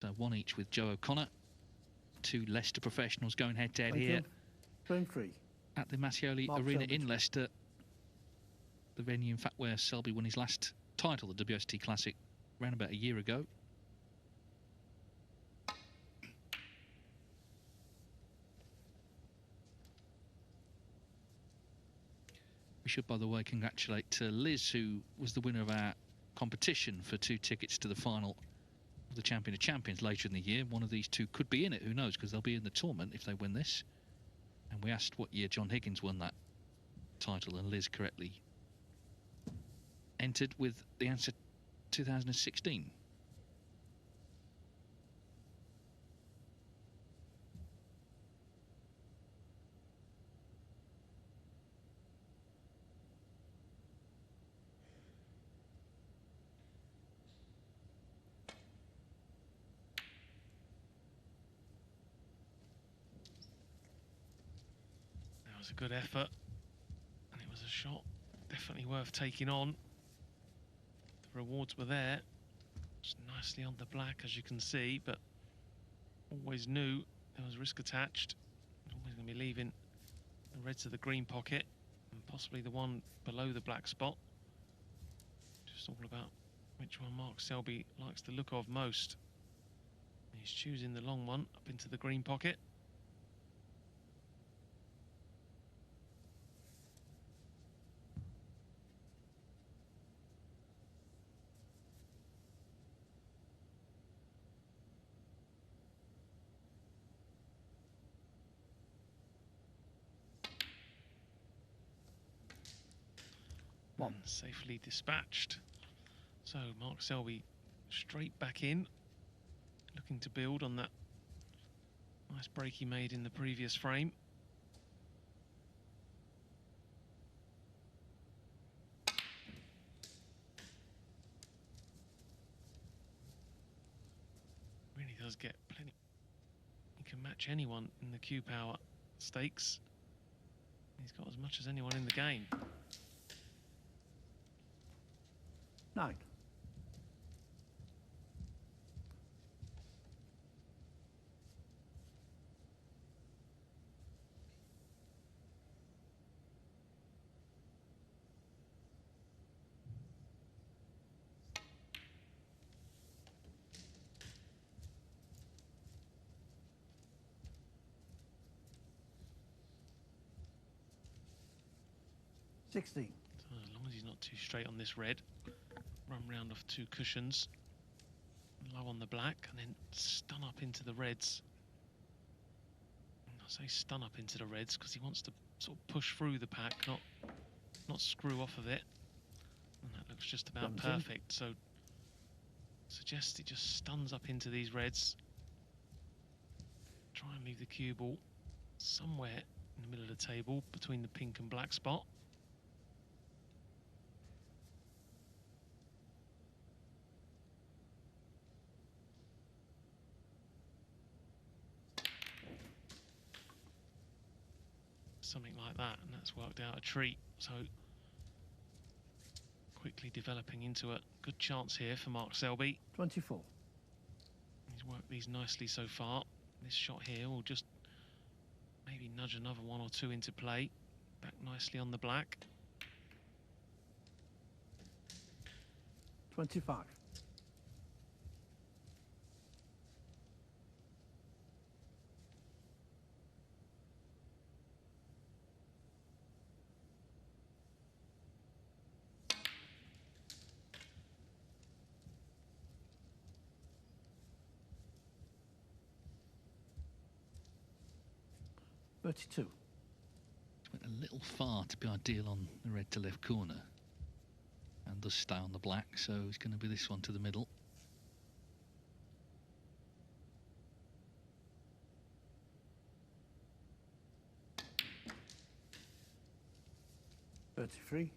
So one each with Joe O'Connor. Two Leicester professionals going head-to-head here at the Mattioli Arena in Leicester. The venue, in fact, where Selby won his last title, the WST Classic, around about a year ago. We should, by the way, congratulate Liz, who was the winner of our competition for 2 tickets to the final of the Champion of Champions later in the year. One of these two could be in it, who knows, because they'll be in the tournament if they win this. And we asked what year John Higgins won that title, and Liz correctly entered with the answer 2016. That was a good effort, and it was a shot definitely worth taking on. The rewards were there, just nicely on the black, as you can see, but always knew there was risk attached. Always going to be leaving the reds of the green pocket and possibly the one below the black spot. Just all about which one Mark Selby likes the look of most. He's choosing the long one up into the green pocket. One safely dispatched. So Mark Selby straight back in, looking to build on that nice break he made in the previous frame. Really does get plenty. He can match anyone in the Q Power stakes. He's got as much as anyone in the game. 9. So as long as he's not too straight on this red, run round off 2 cushions, low on the black, and then stun up into the reds. And I say stun up into the reds because he wants to sort of push through the pack, not screw off of it. And that looks just about perfect. So suggest he just stuns up into these reds. Try and leave the cue ball somewhere in the middle of the table between the pink and black spot. Something like that, and that's worked out a treat. So quickly developing into a good chance here for Mark Selby. 24. He's worked these nicely so far. This shot here will just maybe nudge another 1 or 2 into play. Back nicely on the black. 25. Thirty-two. Went a little far to be ideal on the red to left corner, and does stay on the black, so it's going to be this one to the middle. $33.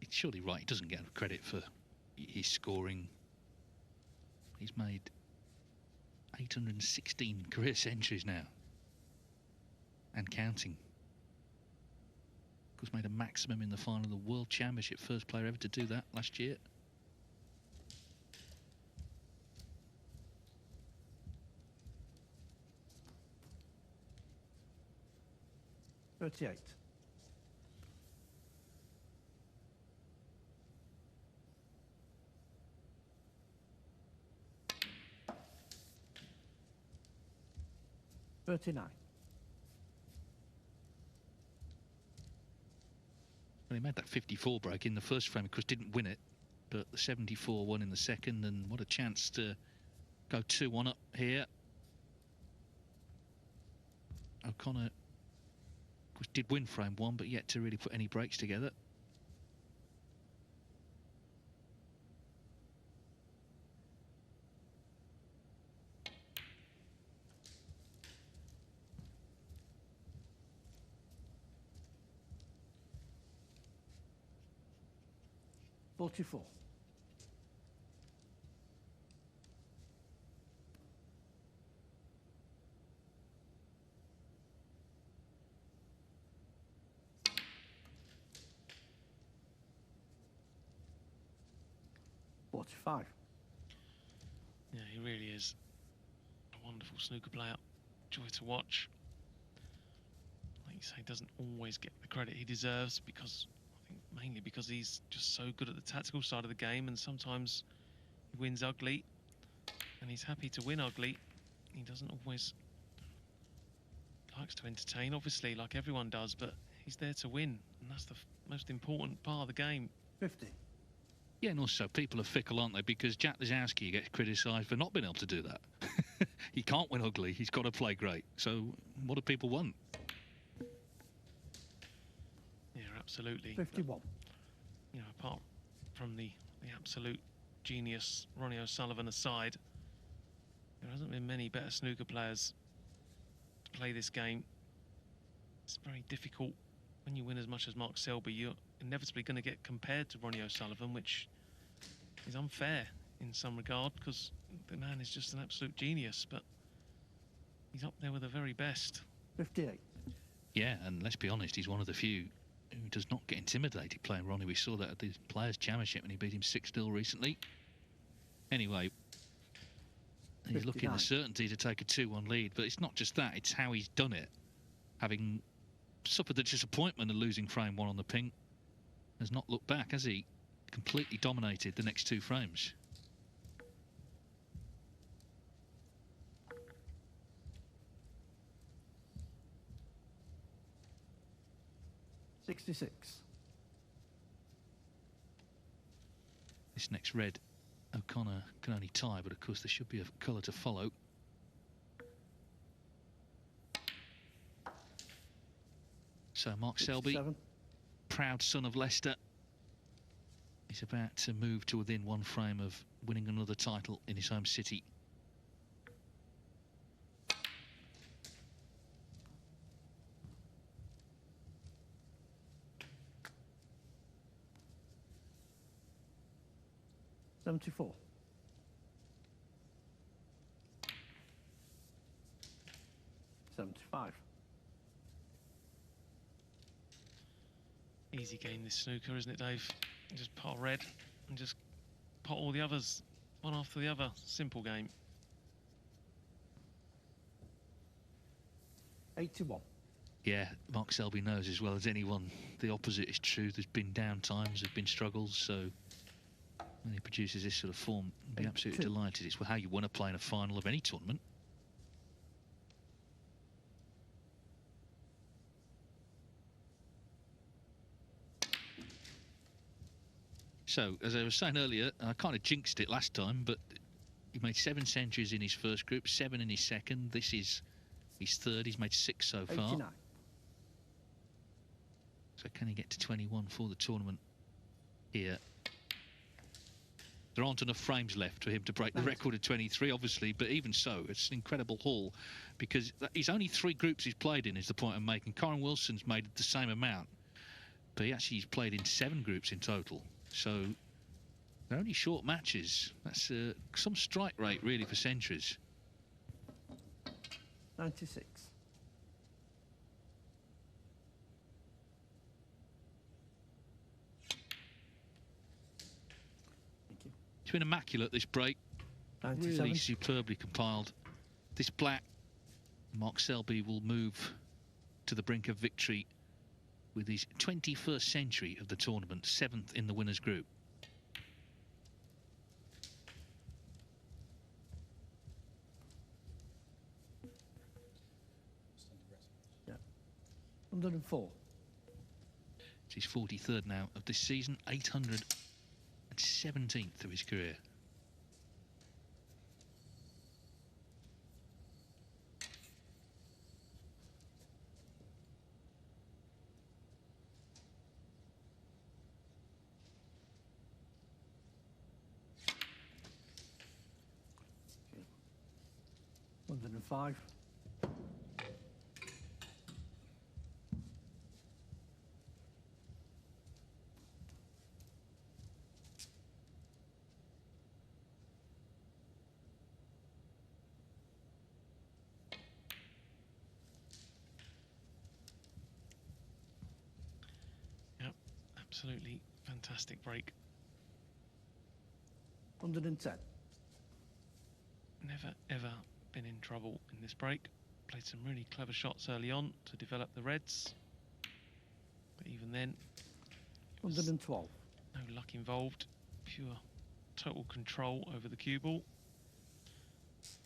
It's surely right, he doesn't get credit for his scoring. He's made 816 career centuries now, and counting. Of course, made a maximum in the final of the World Championship. First player ever to do that last year. $38. $39. Well, he made that 54 break in the first frame, of course, didn't win it, but the 74 won in the second, and what a chance to go 2-1 up here. O'Connor, of course, did win frame one, but yet to really put any breaks together. $44. $45. Yeah, he really is a wonderful snooker player. Joy to watch. Like you say, doesn't always get the credit he deserves because I think mainly because he's just so good at the tactical side of the game, and sometimes he wins ugly, and he's happy to win ugly. He doesn't always likes to entertain, obviously, like everyone does, but he's there to win, and that's the most important part of the game. 50. Yeah, and also people are fickle, aren't they? Because Jack Lizowski gets criticised for not being able to do that. He can't win ugly. He's got to play great. So what do people want? Yeah, absolutely. 51. But, you know, apart from the absolute genius Ronnie O'Sullivan aside, there hasn't been many better snooker players to play this game. It's very difficult when you win as much as Mark Selby. You're inevitably going to get compared to Ronnie O'Sullivan, which is unfair in some regard because the man is just an absolute genius, but he's up there with the very best. 58. Yeah, and let's be honest, he's one of the few who does not get intimidated playing Ronnie. We saw that at the Players' Championship when he beat him 6-0 recently. Anyway, he's 59. looking the certainty to take a 2-1 lead, but it's not just that, it's how he's done it. Having suffered the disappointment of losing frame one on the pink, has not looked back, has he? Completely dominated the next two frames. $66. This next red, O'Connor can only tie, but of course there should be a colour to follow. So Mark Selby, 67. proud son of Leicester, is about to move to within one frame of winning another title in his home city. $74. $75. Easy game, this snooker, isn't it, Dave? You just pot red and just pot all the others one after the other. Simple game. 81. Yeah, Mark Selby knows as well as anyone the opposite is true. There's been down times, there's been struggles, so when he produces this sort of form, I'd be absolutely delighted. It's how you want to play in a final of any tournament. So, as I was saying earlier, I kind of jinxed it last time, but he made 7 centuries in his first group, 7 in his second. This is his third. He's made 6 so far. 89. So can he get to 21 for the tournament here? There aren't enough frames left for him to break the record of 23, obviously, but even so, it's an incredible haul because he's only 3 groups he's played in, is the point I'm making. Corin Wilson's made the same amount, but he's played in 7 groups in total. So they're only short matches. That's some strike rate, really, for centuries. 96. been immaculate, this break. 97. Really superbly compiled. This black, Mark Selby, will move to the brink of victory with his 21st century of the tournament, 7th in the winners' group. Yeah. 104. It's his 43rd now of this season, 817th of his career. Okay. 105. Absolutely fantastic break. 110. Never ever been in trouble in this break. Played some really clever shots early on to develop the reds, but even then, 112. no luck involved. Pure total control over the cue ball,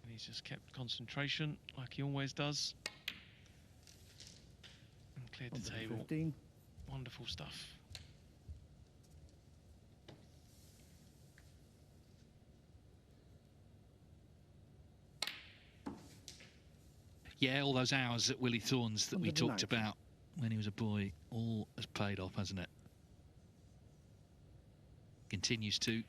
and he's just kept concentration like he always does and cleared the table. 115. Wonderful stuff. Yeah, all those hours at Willie Thorne's that we talked 190. about when he was a boy, all has paid off, hasn't it? Continues to.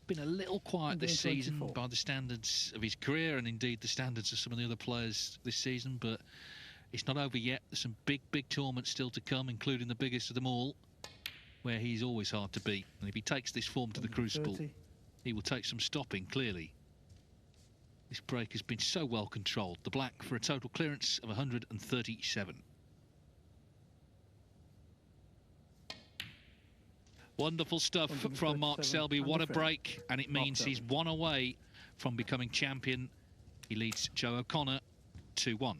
Been a little quiet this season 124. by the standards of his career and indeed the standards of some of the other players this season, but it's not over yet. There's some big tournaments still to come, including the biggest of them all, where he's always hard to beat. And if he takes this form to the Crucible, 130. he will take some stopping, clearly. This break has been so well controlled. The black for a total clearance of 137. Wonderful stuff from Mark Selby. What a break. And it means he's one away from becoming champion. He leads Joe O'Connor 2-1.